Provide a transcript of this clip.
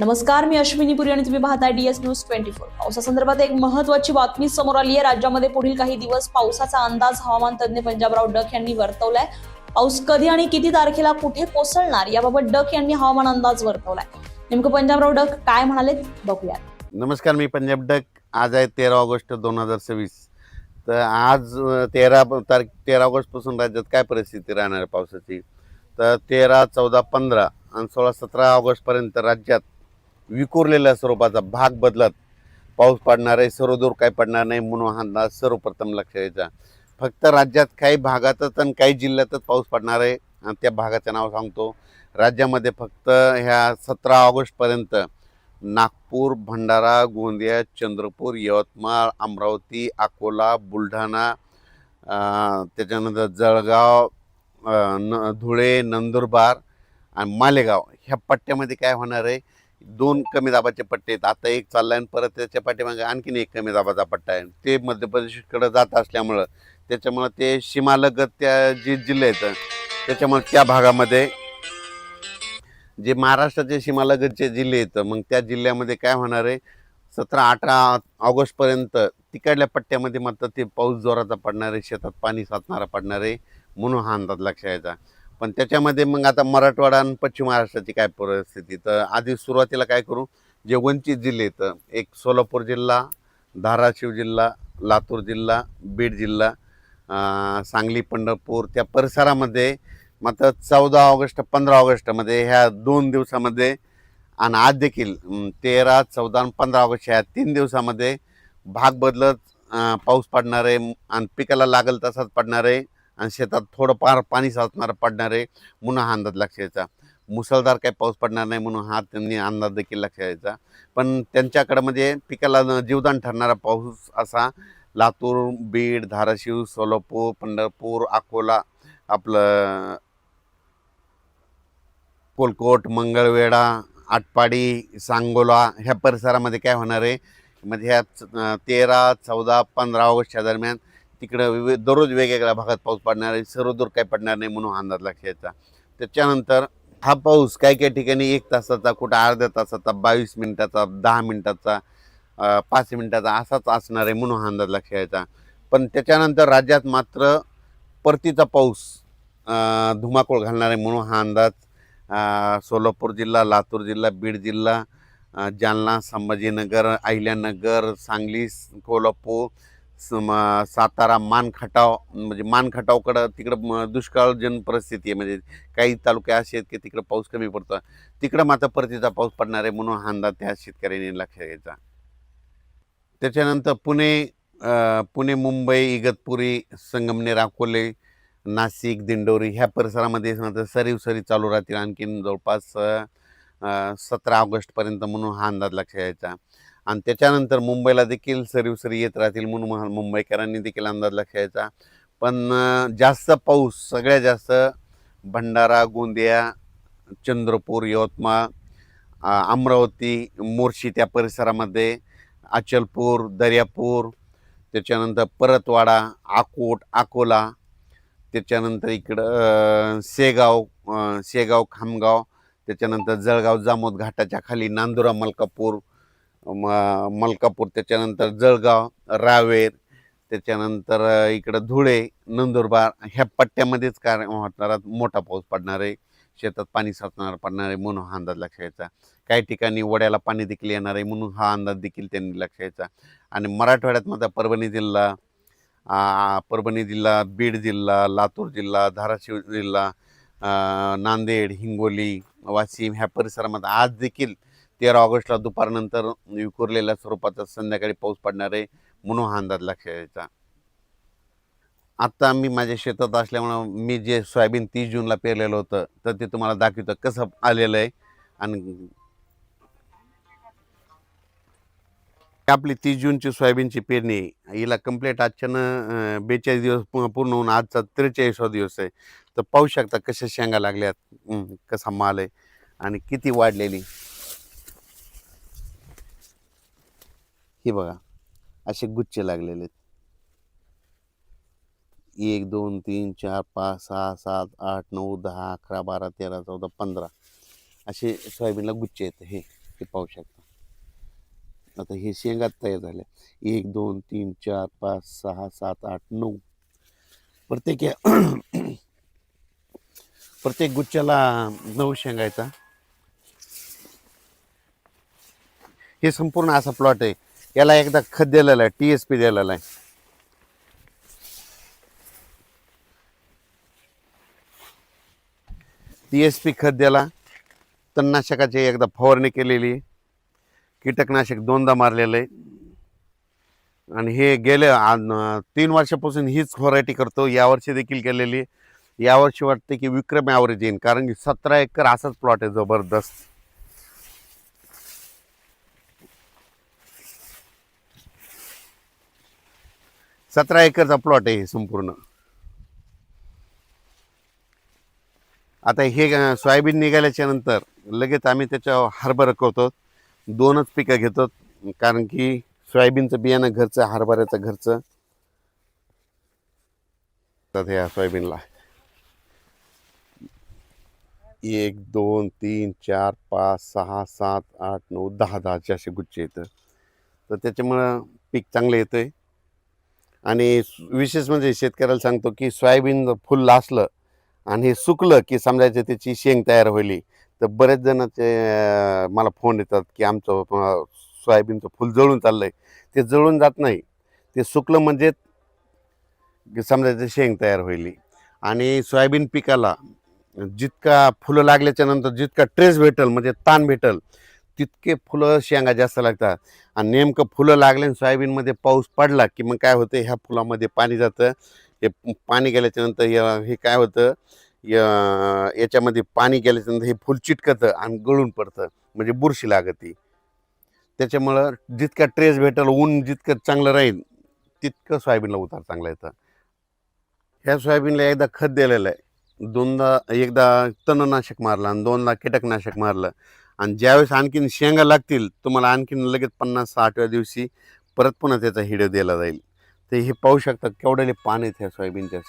नमस्कार, मी अश्विनी पुरी आणि तुम्ही पाहताय DS न्यूज 24। पावसासंदर्भात एक महत्त्वाची बातमी समोर आली आहे। राज्यामध्ये पुढील काही दिवस पावसाचा अंदाज हवामान तज्ज्ञ पंजाबराव डक यांनी वर्तवलाय। पाऊस कधी आणि किती तारखेला कुठे कोसळणार याबाबत डक यांनी हवामान अंदाज वर्तवलाय। नेमकं पंजाबराव डक काय म्हणाले बघूया। नमस्कार, मी पंजाब डक। आज आहे 13 ऑगस्ट 2026। तर आज 13 ऑगस्ट पासून राज्यात काय परिस्थिती राहणार आहे पावसाची, तर 13, 14, 15 आणि 16, 17 ऑगस्ट पर्यंत राज्यात विखुरलेल्या स्वरूपाचा भाग बदलत पाऊस पडणार आहे। सर्वदूर काही पडणार नाही म्हणून हा अंदाज सर्वप्रथम लक्षात घ्यायचा। फक्त राज्यात काही भागातच आणि काही जिल्ह्यातच पाऊस पडणार आहे आणि त्या भागाचं नाव सांगतो। राज्यामध्ये फक्त ह्या 17 ऑगस्ट पर्यंत नागपूर, भंडारा, गोंदिया, चंद्रपूर, यवतमाळ, अमरावती, अकोला, बुलढाणा, त्याच्यानंतर जळगाव, धुळे, नंदुरबार आणि मालेगाव ह्या पट्ट्यामध्ये काय होणार आहे, 2 कमी दाबाचे पट्टे आहेत। आता एक चालला आहे, परत त्याच्या पाठीमागे आणखीन एक कमी दाबाचा पट्टा आहे। ते मध्य प्रदेशकडे जात असल्यामुळं त्याच्यामुळं ते सीमालगत त्या जे जिल्हे आहेत त्याच्यामुळे त्या भागामध्ये जे महाराष्ट्राचे सीमालगतचे जिल्हे आहेत मग त्या जिल्ह्यामध्ये काय होणार आहे, 17-18 ऑगस्टपर्यंत तिकडल्या पट्ट्यामध्ये मात्र ते पाऊस जोराचा पडणार आहे, शेतात पाणी साचणारा पडणार आहे म्हणून हा अंदाज लक्षात यायचा। पण त्याच्यामध्ये मग आता मराठवाडा आणि पश्चिम महाराष्ट्राची काय परिस्थिती, तर आधी सुरुवातीला काय करू, जे वंचित जिल्हे आहेत, एक सोलापूर जिल्हा, धाराशिव जिल्हा, लातूर जिल्हा, बीड जिल्हा, सांगली, पंढरपूर त्या परिसरामध्ये मात्र 14 ऑगस्ट 15 ऑगस्टमध्ये ह्या 2 दिवसामध्ये आणि आज देखील 13, 14 आणि 15 ऑगस्ट ह्या 3 दिवसामध्ये भाग बदलत पाऊस पडणार आहे आणि पिकाला लागल तसाच पडणार आहे आणि शेतात थोडंफार पाणी साचणारं पडणार आहे म्हणून हा अंदाज लक्षात यायचा। मुसळधार काही पाऊस पडणार नाही म्हणून हा त्यांनी अंदाज देखील लक्षात यायचा। पण त्यांच्याकडं म्हणजे पिकाला जीवदान ठरणारा पाऊस असा लातूर, बीड, धाराशिव, सोलापूर, पंढरपूर, अकोला, आपलं कोलकोट, मंगळवेढा, आटपाडी, सांगोला ह्या परिसरामध्ये काय होणार आहे, म्हणजे ह्या 13, 14, 15 ऑगस्टच्या दरम्यान तिकडं दररोज वेगवेगळ्या भागात पाऊस पडणार आहे, सर्वदूर काही पडणार नाही म्हणून अंदाज लक्षात यायचा। त्याच्यानंतर हा पाऊस काही काही ठिकाणी 1 तासाचा, कुठं अर्ध्या तासाचा, 22 मिनिटाचा, 10 मिनिटाचा, 5 मिनिटाचा असाच असणार आहे म्हणून हा अंदाज लक्षात यायचा। पण त्याच्यानंतर राज्यात मात्र परतीचा पाऊस धुमाकूळ घालणार आहे म्हणून हा अंदाज सोलापूर जिल्हा, लातूर जिल्हा, बीड जिल्हा, जालना, संभाजीनगर, अहिल्यानगर, सांगली, कोल्हापूर, सातारा, मानखटाव, म्हणजे मानखटावकडं तिकडं दुष्काळजन परिस्थिती आहे, म्हणजे काही तालुके असे आहेत की तिकडं पाऊस कमी पडतो, तिकडं मात्र परतीचा पाऊस पडणार आहे म्हणून हा अंदाज त्या शेतकऱ्यांनी लक्षात घ्यायचा। त्याच्यानंतर पुणे, मुंबई, इगतपुरी, संगमनेर, अकोले, नाशिक, दिंडोरी ह्या परिसरामध्ये मात्र सरी चालू राहतील आणखीन जवळपास 17 ऑगस्टपर्यंत म्हणून हा अंदाज लक्षात यायचा। आणि त्याच्यानंतर मुंबईला देखील सरी येत राहतील म्हणून मुंबईकरांनी देखील अंदाज लक्षात यायचा। पण जास्त पाऊस सगळ्यात जास्त भंडारा, गोंदिया, चंद्रपूर, यवतमाळ, अमरावती, मोर्शी त्या परिसरामध्ये, अचलपूर, दर्यापूर, त्याच्यानंतर परतवाडा, आकोट, अकोला, त्याच्यानंतर इकडं शेगाव, खामगाव, त्याच्यानंतर जळगाव, जामोद घाटाच्या खाली नांदुरा, मलकापूर, त्याच्यानंतर जळगाव, रावेर, त्याच्यानंतर इकडं धुळे, नंदुरबार ह्या पट्ट्यामध्येच काय होणार, मोठा पाऊस पडणार आहे, शेतात पाणी साचणार पडणार आहे म्हणून हा अंदाज लक्षात यायचा। काही ठिकाणी वड्याला पाणी देखील येणार आहे म्हणून हा अंदाज देखील त्यांनी लक्षात यायचा। आणि मराठवाड्यात मात्र परभणी जिल्हा, बीड जिल्हा, लातूर जिल्हा, धाराशिव जिल्हा, नांदेड, हिंगोली, वाशिम ह्या परिसरामध्ये आज देखील 13 ऑगस्टला दुपारनंतर विखुरलेल्या स्वरूपाचा संध्याकाळी पाऊस पडणार आहे म्हणून हा अंदाज लक्षात यायचा। आता मी माझ्या शेतात असल्यामुळं मी जे सोयाबीन 30 जूनला पेरलेलं होतं तर ते तुम्हाला दाखवतं कसं आलेलं आहे। आणि आपली 30 जूनची सोयाबीनची पेरणी हिला कंप्लीट आजच्यानं 42 दिवस पूर्ण होऊन आजचा 43वा दिवस आहे। तर पाहू शकता कशा शेंगा लागल्यात, कसा माल आहे आणि किती वाढलेली। हे बघा असे गुच्छ लागलेले आहेत, 1 2 3 4 5 6 7 8 9 10 11 12 13 14 15 असे सोयाबीनला गुच्छ आहेत हे। हे पाहू शकता. आता हे शेंगा तयार झाल्या. 1 2 3 4 5 6 7 8 9 प्रत्येक प्रत्येक गुच्छाला 9 शेंगा आहेत. हे संपूर्ण असा प्लॉट आहे. याला एकदा खत दिलेलं आहे, TSP दिलेला आहे. TSP खत द्याला, तणनाशकाची एकदा फवारणी केलेली, कीटकनाशक 2दा मारलेलं आहे. आणि हे गेल्या 3 वर्षापासून हीच व्हरायटी करतो. यावर्षी देखील केलेली. यावर्षी वाटते की विक्रम ॲव्हरेज येईल, कारण की 17 एकर असाच प्लॉट आहे जबरदस्त. सतरा एकरचा प्लॉट आहे संपूर्ण. आता हे सोयाबीन निघाल्याच्या नंतर लगेच आम्ही त्याच्या हरभरा करतो. 2च पिकं घेतो, कारण की सोयाबीनचं बियाणं घरचं, हरभऱ्याचं घरचं. तर ह्या सोयाबीनला 1 2 3 4 5 6 7 8 9 10 10 असे गुच्छे येतं. तर त्याच्यामुळं पीक चांगलं येतंय. आणि विशेष म्हणजे शेतकऱ्याला सांगतो की सोयाबीन फुल असलं आणि हे सुकलं की समजायचं त्याची शेंग तयार होईल. तर बरेच जण ते मला फोन येतात की आमचं सोयाबीनचं फुल जळून चाललंय. ते जळून जात नाही, ते सुकलं म्हणजे समजायचं शेंग तयार होईल. आणि सोयाबीन पिकाला जितका फुलं लागल्याच्या नंतर जितका ट्रेस भेटल, म्हणजे ताण भेटल, तितके फुलं शेंगा जास्त लागतात. आणि नेमकं फुलं लागले आणि सोयाबीनमध्ये पाऊस पडला की मग काय होतं, ह्या फुलामध्ये पाणी जातं. हे पाणी गेल्याच्या नंतर हे काय होतं, याच्यामध्ये पाणी गेल्याच्या नंतर हे फुल चिटकतं आणि गळून पडतं, म्हणजे बुरशी लागते. त्याच्यामुळं जितका ट्रेस भेटेल, ऊन जितकं चांगलं राहील, तितकं सोयाबीनला उतार चांगला येतं. ह्या सोयाबीनला एकदा खत दिलेलं आहे, 2दा, एकदा तणनाशक मारलं आणि 2दा कीटकनाशक मारलं. आणि ज्यावेळेस आणखीन शेंगा लागतील, तुम्हाला आणखीन लगेच 50-60व्या दिवशी परत पुन्हा त्याचा हिडो दिला जाईल. तर हे पाहू शकता केवढे पान आहेत ह्या सोयाबीनच्या.